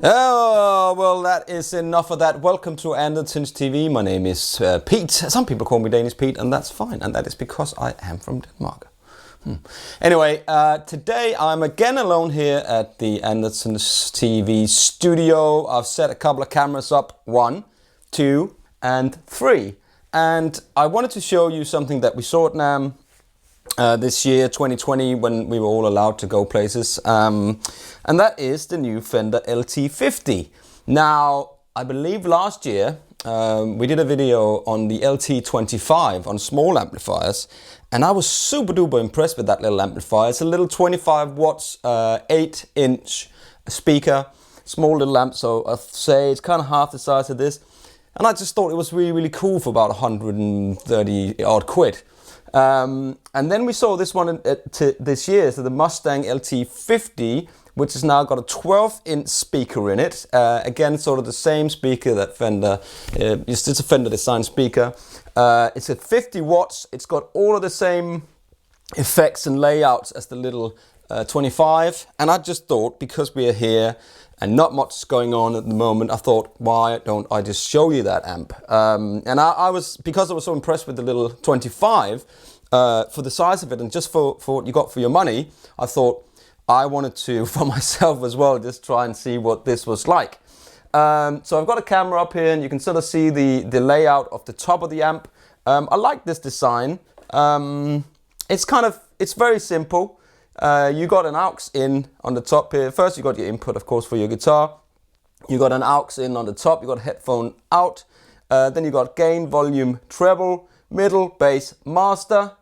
Oh, well, that is enough of that. Welcome to Andertons TV. My name is Pete. Some people call me Danish Pete, and that's fine. And that is because I am from Denmark. Anyway, today I'm again alone here at the Andertons TV studio. I've set a couple of cameras up, 1, 2, and 3. And I wanted to show you something that we saw at NAMM this year, 2020, when we were all allowed to go places. And that is the new Fender LT50. Now, I believe last year we did a video on the LT25 on small amplifiers, and I was super duper impressed with that little amplifier. It's a little 25 watts, 8-inch speaker, small little amp, so I'd say it's kind of half the size of this. And I just thought it was really, really cool for about 130 odd quid. And then we saw this one this year, so the Mustang LT50, which has now got a 12-inch speaker in it. Again, sort of the same speaker that Fender, it's a Fender design speaker. It's at 50 watts. It's got all of the same effects and layouts as the little 25. And I just thought, because we are here and not much is going on at the moment, I thought, why don't I just show you that amp? And because I was so impressed with the little 25, for the size of it and just for what you got for your money, I thought I wanted to, for myself as well, just try and see what this was like. So I've got a camera up here, and you can sort of see the layout of the top of the amp. I like this design. It's very simple. You got an aux in on the top here. First, you got your input, of course, for your guitar. You got an aux in on the top. You got a headphone out. Then you got gain, volume, treble, middle, bass, master.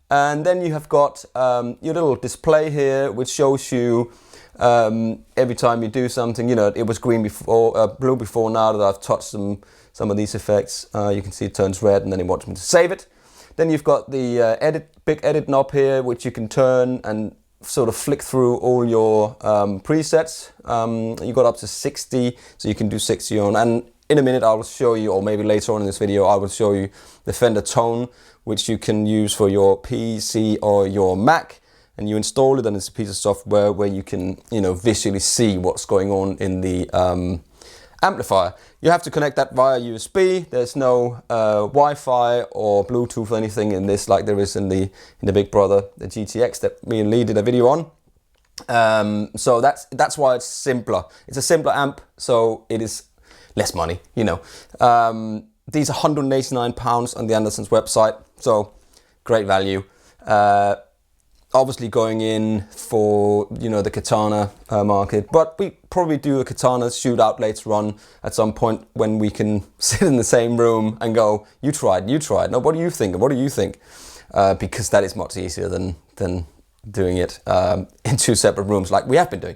And then you have got your little display here, which shows you every time you do something. You know, it was green before, blue before. Now that I've touched some of these effects, you can see it turns red, and then it wants me to save it. Then you've got the big edit knob here, which you can turn and sort of flick through all your presets. You got up to 60, so you can do 60 on. And in a minute, I will show you, or maybe later on in this video, I will show you the Fender Tone, which you can use for your PC or your Mac. And you install it, and it's a piece of software where you can, visually see what's going on in the amplifier. You have to connect that via USB. There's no Wi-Fi or Bluetooth or anything in this, like there is in the Big Brother, the GTX that me and Lee did a video on. So that's why it's simpler. It's a simpler amp, so it is less money. These are £189 on the Andertons website, so great value. Obviously going in for, the katana market, but we probably do a katana shootout later on at some point when we can sit in the same room and go, you tried. Now, what do you think? What do you think? Because that is much easier than doing it in 2 separate rooms like we have been doing.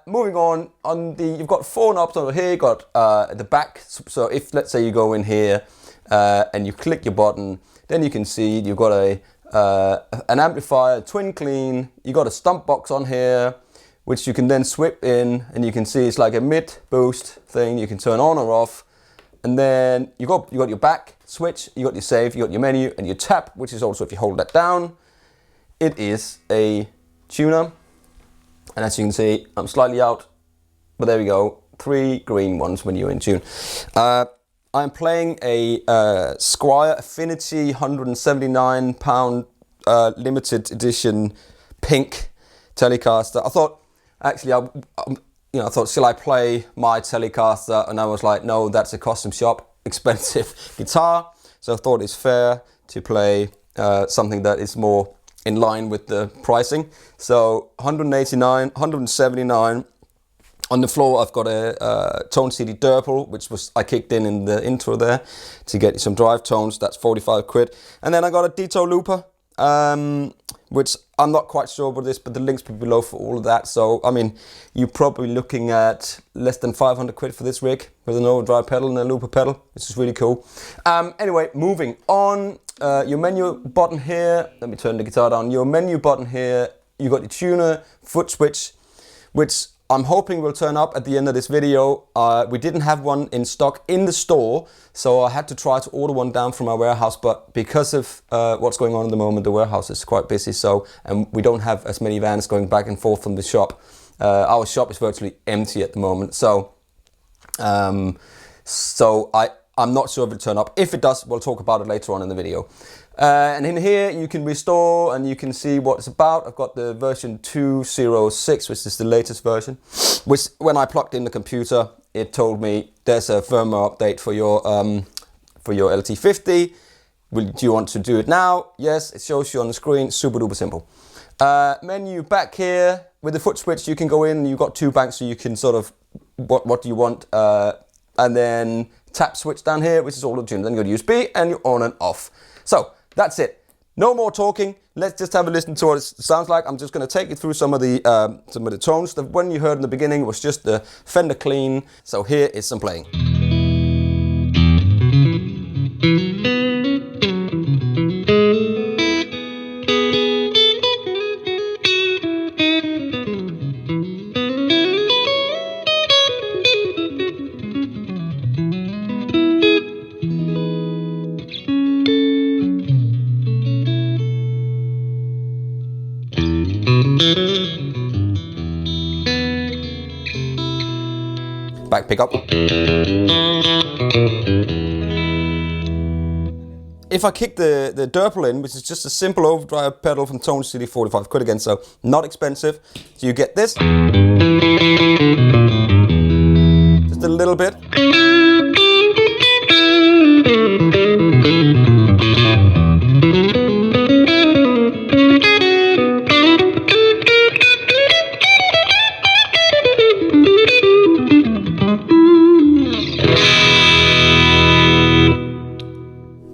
Moving on, you've got 4 knobs over here. You've got the back. So if, let's say, you go in here and you click your button, then you can see you've got an amplifier, twin clean. You got a stump box on here, which you can then swip in, and you can see it's like a mid boost thing. You can turn on or off, and then you got your back switch. You got your save. You got your menu and your tap, which is also, if you hold that down, it is a tuner. And as you can see, I'm slightly out, but there we go. 3 green ones when you're in tune. I'm playing a Squier Affinity £179 limited edition pink Telecaster. I thought, actually, I thought, shall I play my Telecaster? And I was like, no, that's a custom shop, expensive guitar. So I thought it's fair to play something that is more in line with the pricing. So 179. On the floor, I've got a Tone CD Durple, which I kicked in the intro there to get some drive tones. That's 45 quid. And then I got a Ditto Looper, which I'm not quite sure what it is, but the link's below for all of that. So, I mean, you're probably looking at less than 500 quid for this rig with an overdrive pedal and a looper pedal, which is really cool. Anyway, moving on. Your menu button here. Let me turn the guitar down. Your menu button here. You got your tuner, foot switch, which I'm hoping will turn up at the end of this video. We didn't have one in stock in the store, so I had to try to order one down from our warehouse, but because of what's going on at the moment, the warehouse is quite busy, and we don't have as many vans going back and forth from the shop Our shop is virtually empty at the moment, so I'm not sure if it'll turn up. If it does, we'll talk about it later on in the video. And in here you can restore and you can see what it's about. I've got the version 2.06, which is the latest version, which when I plugged in the computer, it told me there's a firmware update for your LT50. Do you want to do it now? Yes, it shows you on the screen, super duper simple. Menu back here, with the foot switch you can go in, you've got 2 banks, so you can sort of, what do you want? And then tap switch down here, which is all the tunes. Then you go to USB and you're on and off. So that's it. No more talking. Let's just have a listen to what it sounds like. I'm just going to take you through some of the tones. The one you heard in the beginning was just the Fender clean. So here is some playing. Back pickup. If I kick the Durple in, which is just a simple overdrive pedal from Tone City, 45 quid again, so not expensive. So you get this. Just a little bit.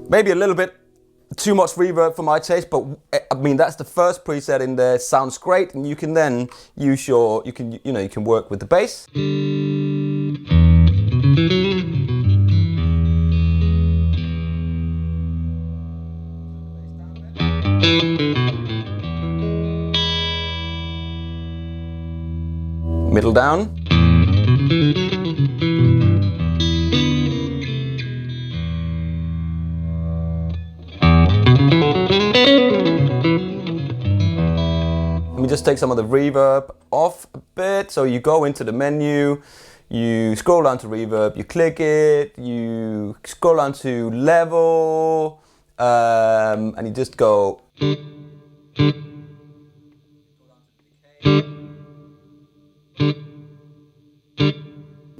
Maybe a little bit too much reverb for my taste, but I mean that's the first preset in there. Sounds great, and you can then use you can work with the bass. Middle down. Let me just take some of the reverb off a bit. So you go into the menu, you scroll down to reverb, you click it, you scroll down to level, and you just go.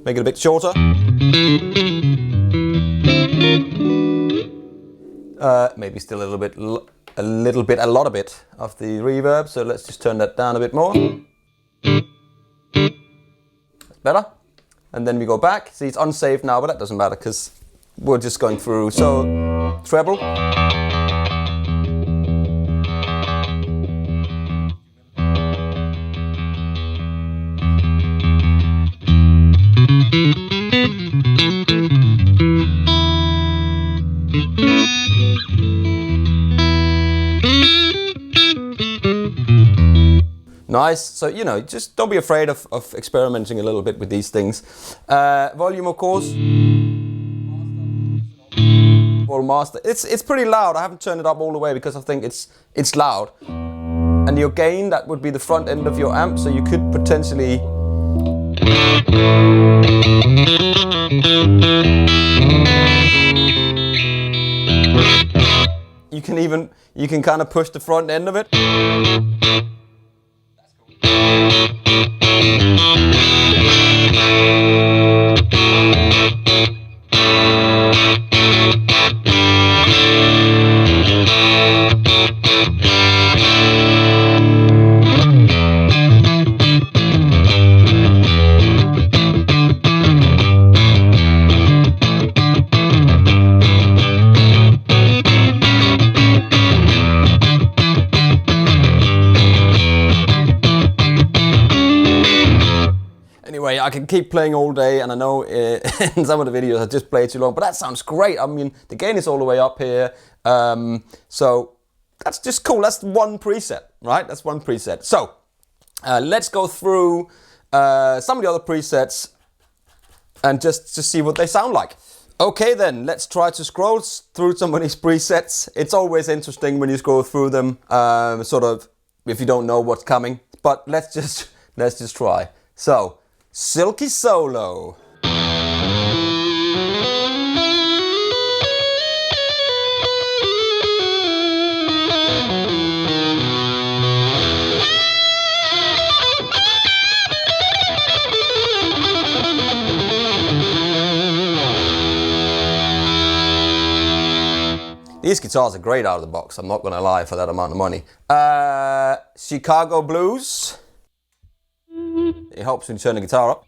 Make it a bit shorter. Maybe still a lot of the reverb, so let's just turn that down a bit more. That's better. And then we go back. See, it's unsaved now, but that doesn't matter because we're just going through. So, treble. Nice. So, just don't be afraid of experimenting a little bit with these things. Volume, of course. Or master. It's pretty loud. I haven't turned it up all the way because I think it's loud. And your gain, that would be the front end of your amp, so you could potentially. You can kind of push the front end of it. Anyway, I can keep playing all day, and I know in some of the videos I just play too long, but that sounds great. I mean, the gain is all the way up here, so that's just cool. That's one preset, right? That's one preset. So let's go through some of the other presets and just to see what they sound like. Okay then, let's try to scroll through some of these presets. It's always interesting when you scroll through them, sort of if you don't know what's coming, but let's Let's just try. So, silky solo. These guitars are great out of the box, I'm not gonna lie, for that amount of money. Chicago Blues. It helps when you turn the guitar up.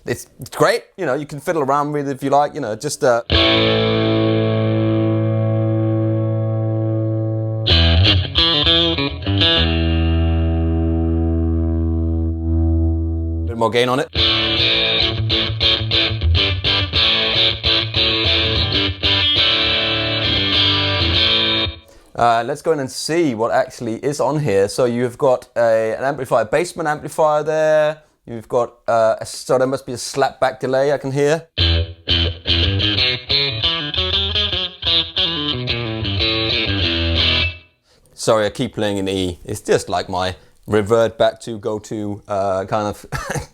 It's great, you know, you can fiddle around with it if you like, you know, just a bit more gain on it. Let's go in and see what actually is on here. So you've got an amplifier, basement amplifier there. You've got, so there must be a slapback delay I can hear. Sorry, I keep playing in E. It's just like my revert back to go-to kind of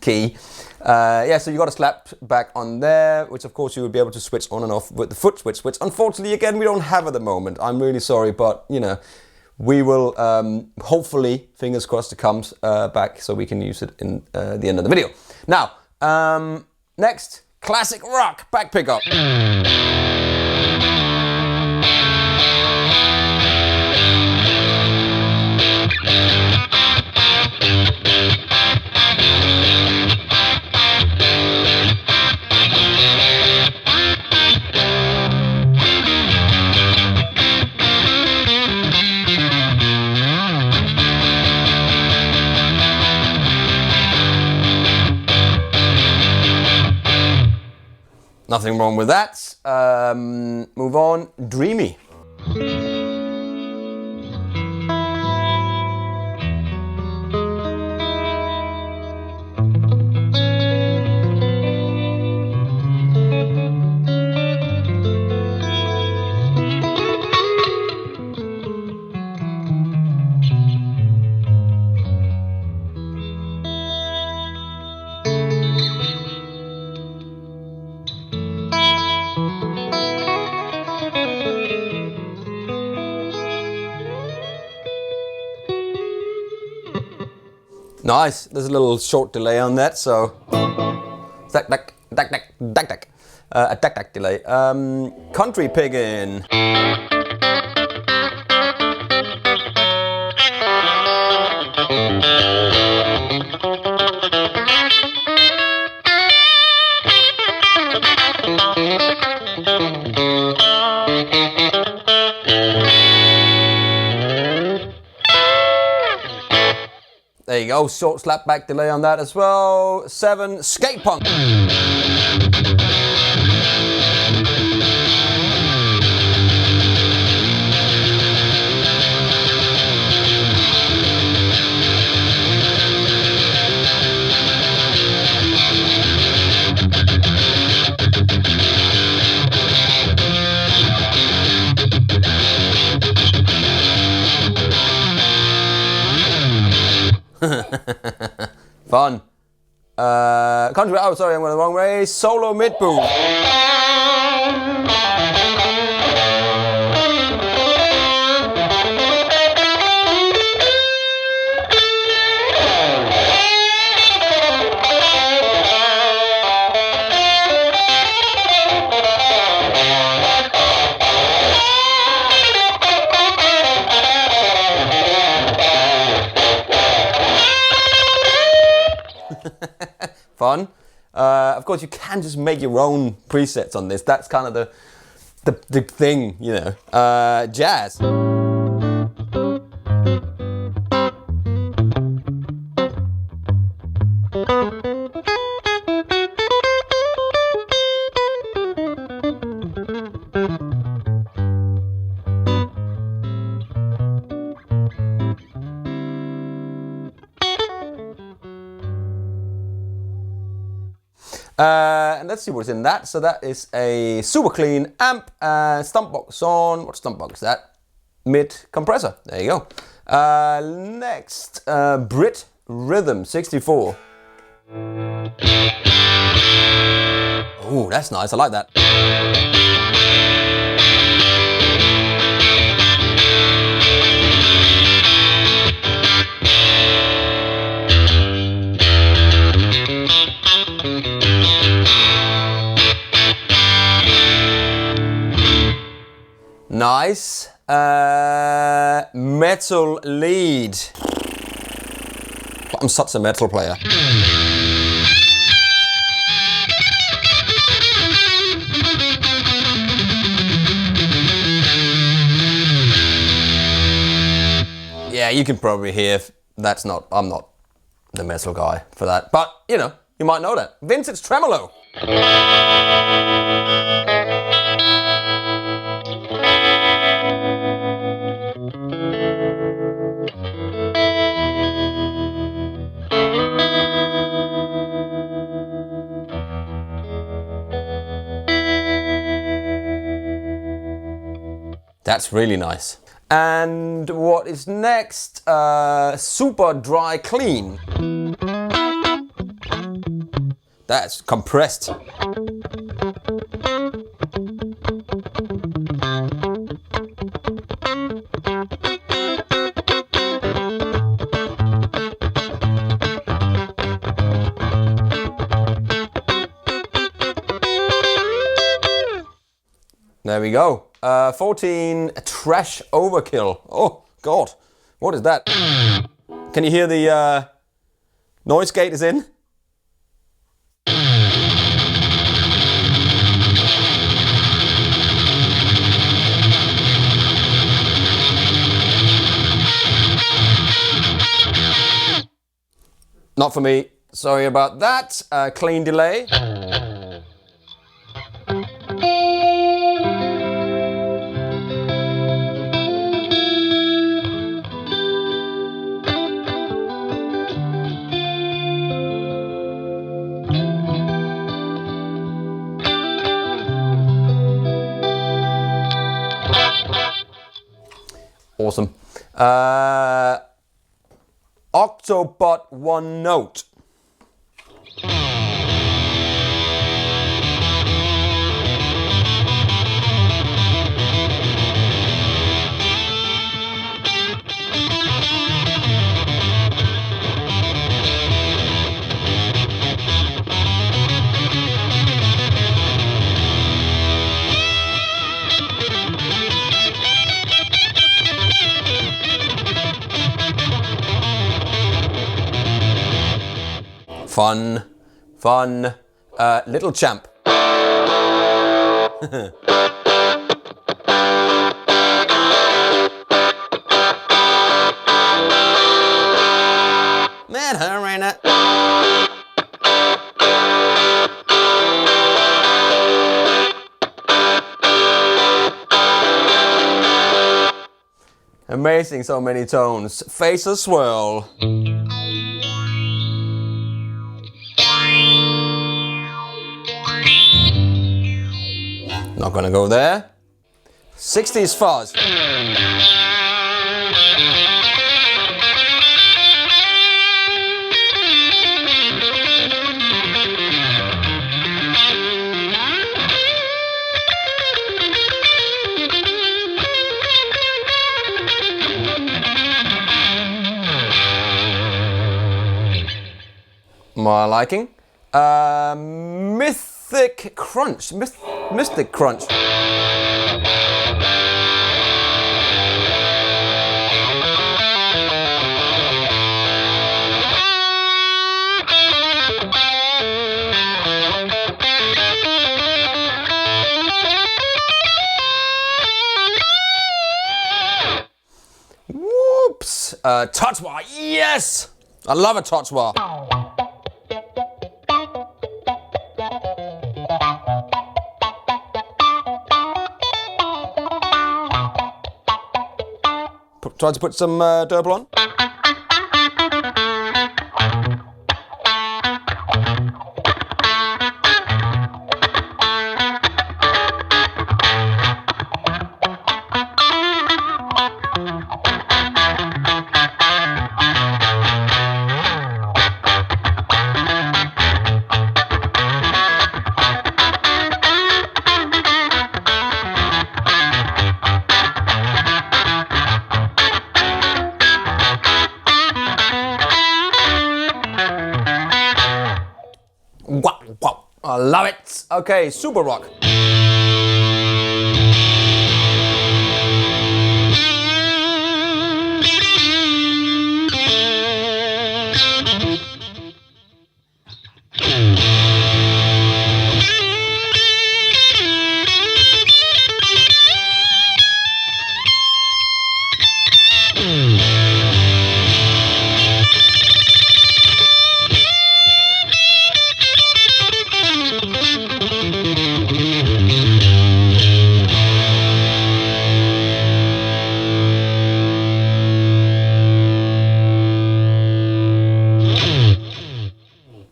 key. Yeah, so you got a slapback on there, which of course you would be able to switch on and off with the foot switch, which unfortunately, again, we don't have at the moment. I'm really sorry, but, you know, we will hopefully, fingers crossed, it comes back so we can use it in the end of the video. Now, next, classic rock back pickup. Nothing wrong with that. Move on. Dreamy. Nice. There's a little short delay on that, so dack dack dack dack dack dack. A dack dack delay. Country piggin'. There you go, short slapback delay on that as well. 7, skate punk. Fun. Country, oh sorry, I'm going the wrong way. Solo mid boom. Fun. Of course, you can just make your own presets on this. That's kind of the thing, you know. Jazz. And let's see what's in that. So that is a super clean amp, stump box on. What stump box is that? Mid compressor. There you go. Next, Brit Rhythm 64. Oh, that's nice. I like that. Nice. Metal lead. I'm such a metal player. Yeah, you can probably hear that's not, I'm not the metal guy for that, but you know, you might know that. Vintage tremolo. That's really nice. And what is next? Super dry clean. That's compressed. There we go. 14 trash overkill. Oh God, what is that? Can you hear the noise gate is in? Not for me. Sorry about that. Clean delay. Awesome. Octobot one note. Fun, fun, little champ. Man, Harana. Amazing, so many tones. Phaser swirl. Not gonna go there. 60s fuzz. My liking. Mythic crunch. Mystic crunch. Whoops! Touch bar. Yes! I love a touch bar. Try to put some Durable on. I love it. Okay, super rock.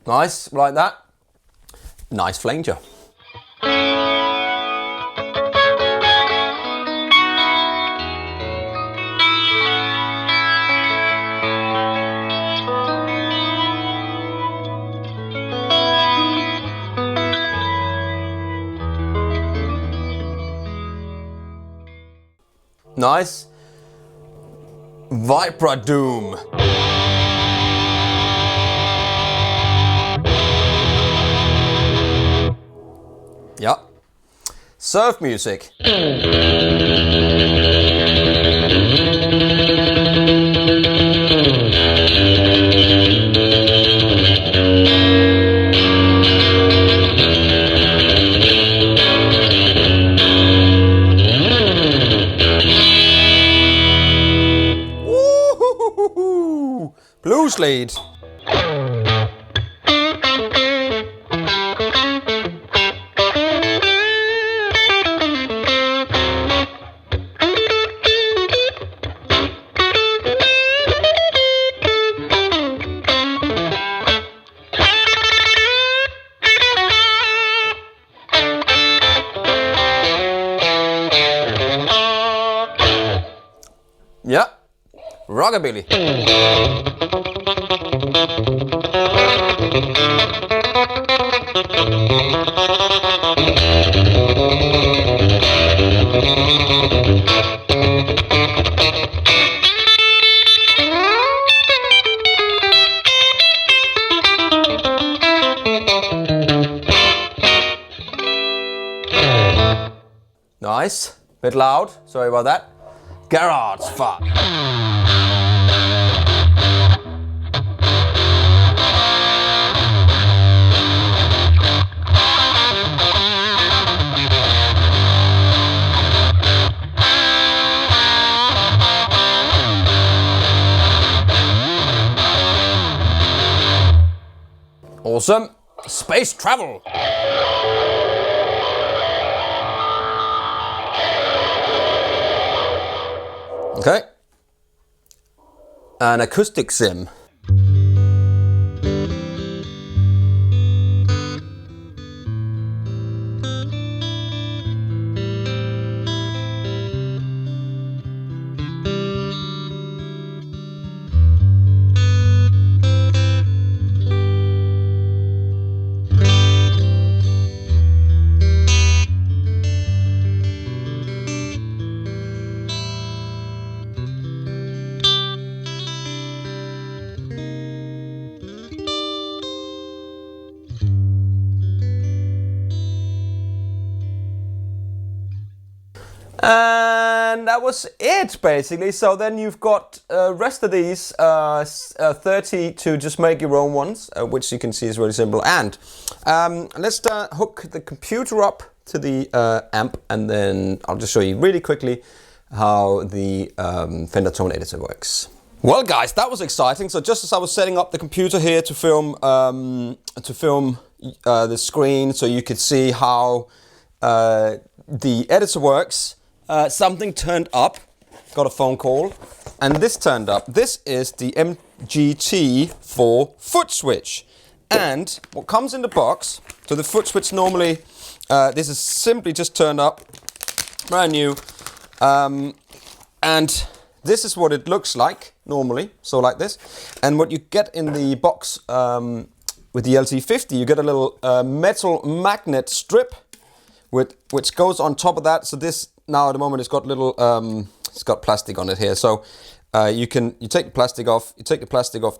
Nice, like that. Nice flanger. Nice. Vibra Doom. Yeah. Surf music. Woo-hoo-hoo-hoo. Blues lead. Yeah, rockabilly. Nice, bit loud, sorry about that. Garage fun. Awesome. Space travel. Okay. An acoustic sim. And that was it basically. So then you've got rest of these 30 to just make your own ones, which you can see is really simple. And let's hook the computer up to the amp, and then I'll just show you really quickly how the Fender Tone Editor works. Well guys, that was exciting. So just as I was setting up the computer here to film the screen so you could see how the editor works, something turned up, got a phone call, and this turned up. This is the MGT4 foot switch. And what comes in the box, so the foot switch normally, this is simply just turned up, brand new. And this is what it looks like normally, so like this. And what you get in the box with the LT50, you get a little metal magnet strip which goes on top of that. So this now at the moment it's got little it's got plastic on it here. So you take the plastic off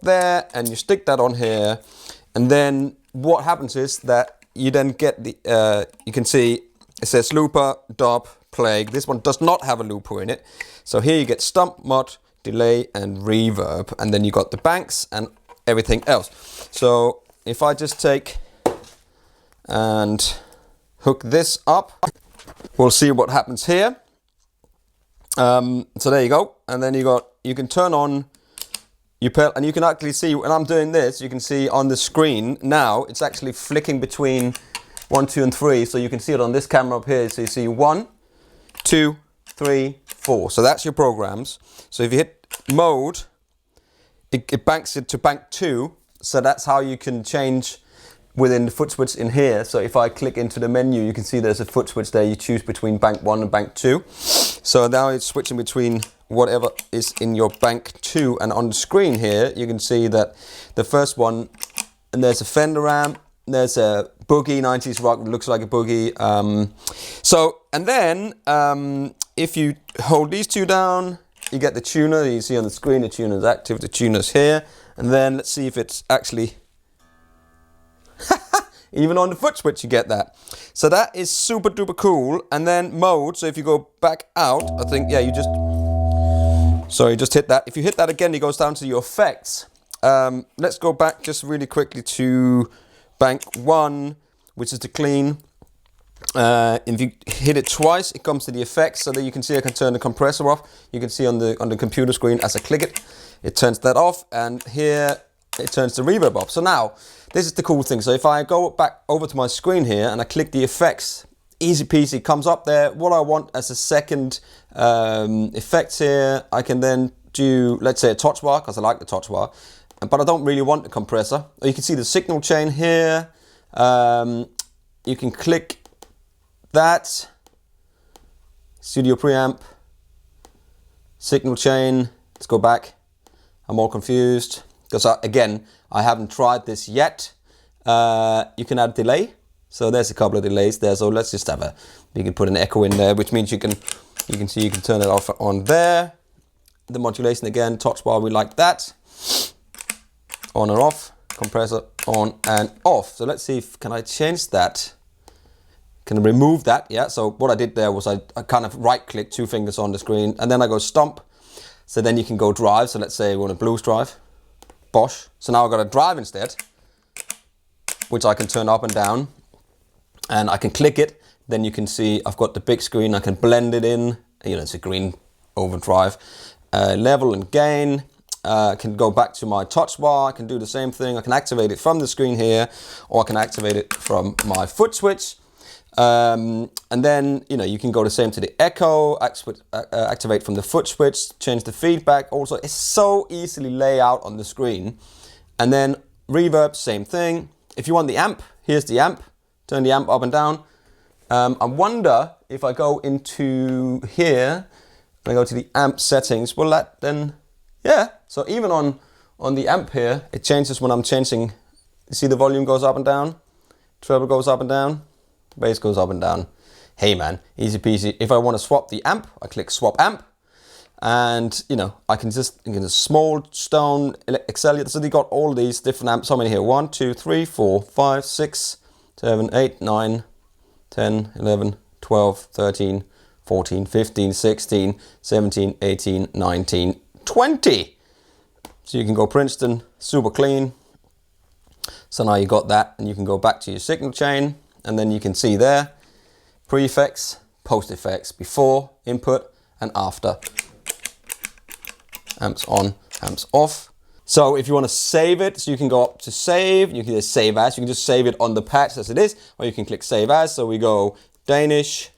there, and you stick that on here. And then what happens is that you then get the, you can see it says looper, dub, play. This one does not have a looper in it. So here you get stump, mod, delay, and reverb. And then you got the banks and everything else. So if I just take and hook this up, we'll see what happens here. So there you go. And then you can turn on your pedal, and you can actually see when I'm doing this, you can see on the screen now it's actually flicking between 1, 2, and 3. So you can see it on this camera up here. So you see 1, 2, 3, 4. So that's your programs. So if you hit mode, it banks it to bank 2. So that's how you can change within the foot switch in here. So if I click into the menu, you can see there's a foot switch there. You choose between bank 1 and bank 2. So now it's switching between whatever is in your bank 2. And on the screen here, you can see that the first one, and there's a Fender amp, there's a boogie, 90s rock, looks like a boogie. And then if you hold these two down, you get the tuner. You see on the screen the tuner is active, the tuner's here. And then let's see if it's actually, even on the foot switch you get that. So that is super duper cool. And then mode, so if you go back out, I think, yeah, you just hit that. If you hit that again, it goes down to your effects. Let's go back just really quickly to bank 1, which is the clean. If you hit it twice, it comes to the effects, so that you can see I can turn the compressor off. You can see on the computer screen as I click it, it turns that off, and here it turns the reverb off. So now, this is the cool thing. So if I go back over to my screen here and I click the effects, easy peasy, comes up there. What I want as a second effect here, I can then do, let's say, a touch bar, because I like the touch bar, but I don't really want the compressor. You can see the signal chain here. You can click that, studio preamp, signal chain. Let's go back. I'm all confused because again, I haven't tried this yet. You can add delay. So there's a couple of delays there. So let's just have you can put an echo in there, which means you can see you can turn it off on there. The modulation again, touch bar, we like that. On and off, compressor on and off. So let's see if, can I change that? Can I remove that? Yeah, so what I did there was I kind of right click, 2 fingers on the screen, and then I go stomp. So then you can go drive. So let's say we want a blues drive, Bosch. So now I've got a drive instead, which I can turn up and down, and I can click it. Then you can see I've got the big screen. I can blend it in. You know, it's a green overdrive. Level and gain. I can go back to my touch bar. I can do the same thing. I can activate it from the screen here, or I can activate it from my foot switch. And then, you know, you can go the same to the echo, activate from the foot switch, change the feedback. Also, it's so easily laid out on the screen. And then reverb, same thing. If you want the amp, here's the amp. Turn the amp up and down. I wonder if I go into here, and I go to the amp settings, will that then, yeah. So even on the amp here, it changes when I'm changing. You see the volume goes up and down, treble goes up and down, bass goes up and down. Hey man, easy peasy. If I want to swap the amp, I click swap amp, and you know, I can just, small, stone, Excel. So they got all these different amps. How many here? 1, 2, 3, 4, 5, 6, 7, 8, 9, 10, 11, 12, 13, 14, 15, 16, 17, 18, 19, 20. So you can go Princeton, super clean. So now you got that, and you can go back to your signal chain, and then you can see there, pre-effects, post-effects, before, input, and after. Amps on, amps off. So if you want to save it, so you can go up to save, you can just save as, you can just save it on the patch as it is, or you can click save as. So we go Danish,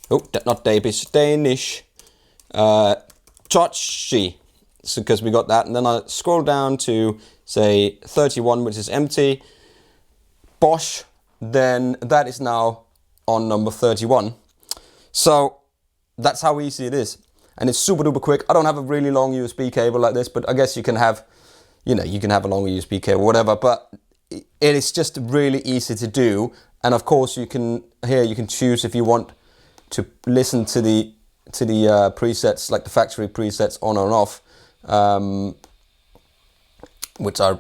oh, not Danish, Danish, Touchy, so because we got that, and then I scroll down to say 31, which is empty, Bosch, then that is now on number 31. So that's how easy it is. And it's super duper quick. I don't have a really long USB cable like this, but I guess you can have, you know, you can have a longer USB cable, whatever, but it is just really easy to do. And of course you can, here you can choose if you want to listen to the presets, like the factory presets on and off, which are,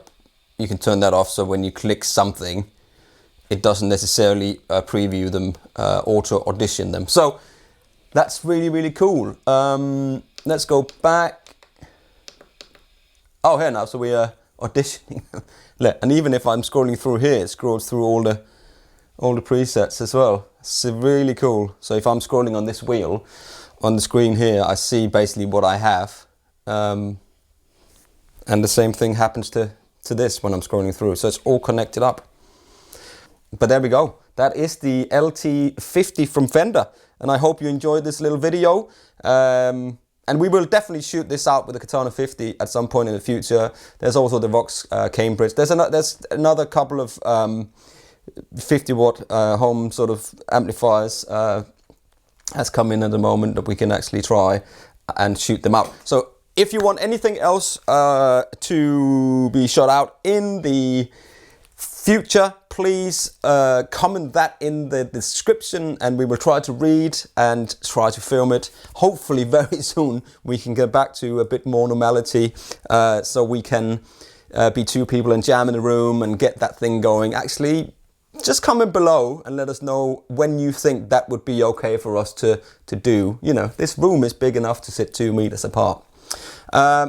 you can turn that off. So when you click something, it doesn't necessarily preview them, auto audition them. So that's really, really cool. Let's go back. Oh, here now, so we are auditioning. And even if I'm scrolling through here, it scrolls through all the presets as well. It's really cool. So if I'm scrolling on this wheel on the screen here, I see basically what I have. And the same thing happens to this when I'm scrolling through. So it's all connected up. But there we go. That is the LT50 from Fender. And I hope you enjoyed this little video. And we will definitely shoot this out with the Katana 50 at some point in the future. There's also the Vox Cambridge. There's another couple of 50 watt home sort of amplifiers has come in at the moment that we can actually try and shoot them out. So if you want anything else to be shot out in the future, please comment that in the description and we will try to read and try to film it. Hopefully very soon we can get back to a bit more normality, so we can be two people and jam in a room and get that thing going. Actually, just comment below and let us know when you think that would be okay for us to do. You know, this room is big enough to sit 2 meters apart.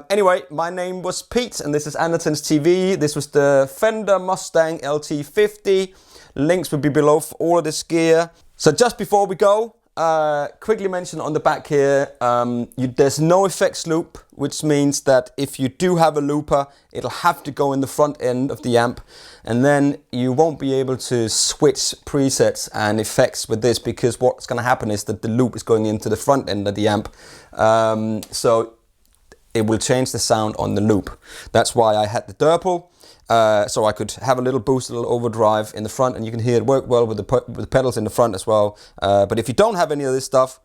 Anyway, my name was Pete and this is Andertons TV. This was the Fender Mustang LT50. Links will be below for all of this gear. So just before we go, quickly mention on the back here, there's no effects loop, which means that if you do have a looper, it'll have to go in the front end of the amp, and then you won't be able to switch presets and effects with this, because what's going to happen is that the loop is going into the front end of the amp. So it will change the sound on the loop. That's why I had the Derpal, so I could have a little boost, a little overdrive in the front, and you can hear it work well with the pedals in the front as well. But if you don't have any of this stuff,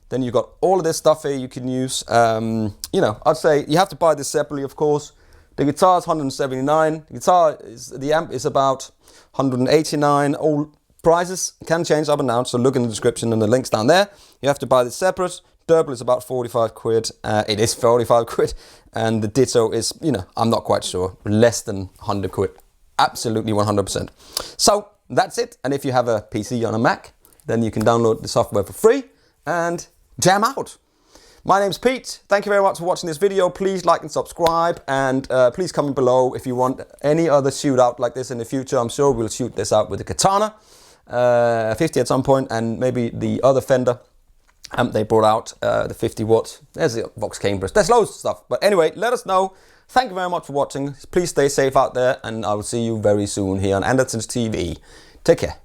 then you've got all of this stuff here you can use. You know, I'd say you have to buy this separately, of course. The guitar is 179. The amp is about 189. All prices can change up and down, so look in the description and the links down there. You have to buy this separate. Derpal is about 45 quid. It is 45 quid. And the Ditto is, you know, I'm not quite sure, less than 100 quid. Absolutely 100%. So that's it. And if you have a PC on a Mac, then you can download the software for free and jam out. My name's Pete. Thank you very much for watching this video. Please like and subscribe, and please comment below if you want any other shootout like this in the future. I'm sure we'll shoot this out with the Katana 50 at some point, and maybe the other Fender amp they brought out, the 50 watts. There's the Vox Cambridge. There's loads of stuff. But anyway, let us know. Thank you very much for watching. Please stay safe out there, and I will see you very soon here on Andertons TV. Take care.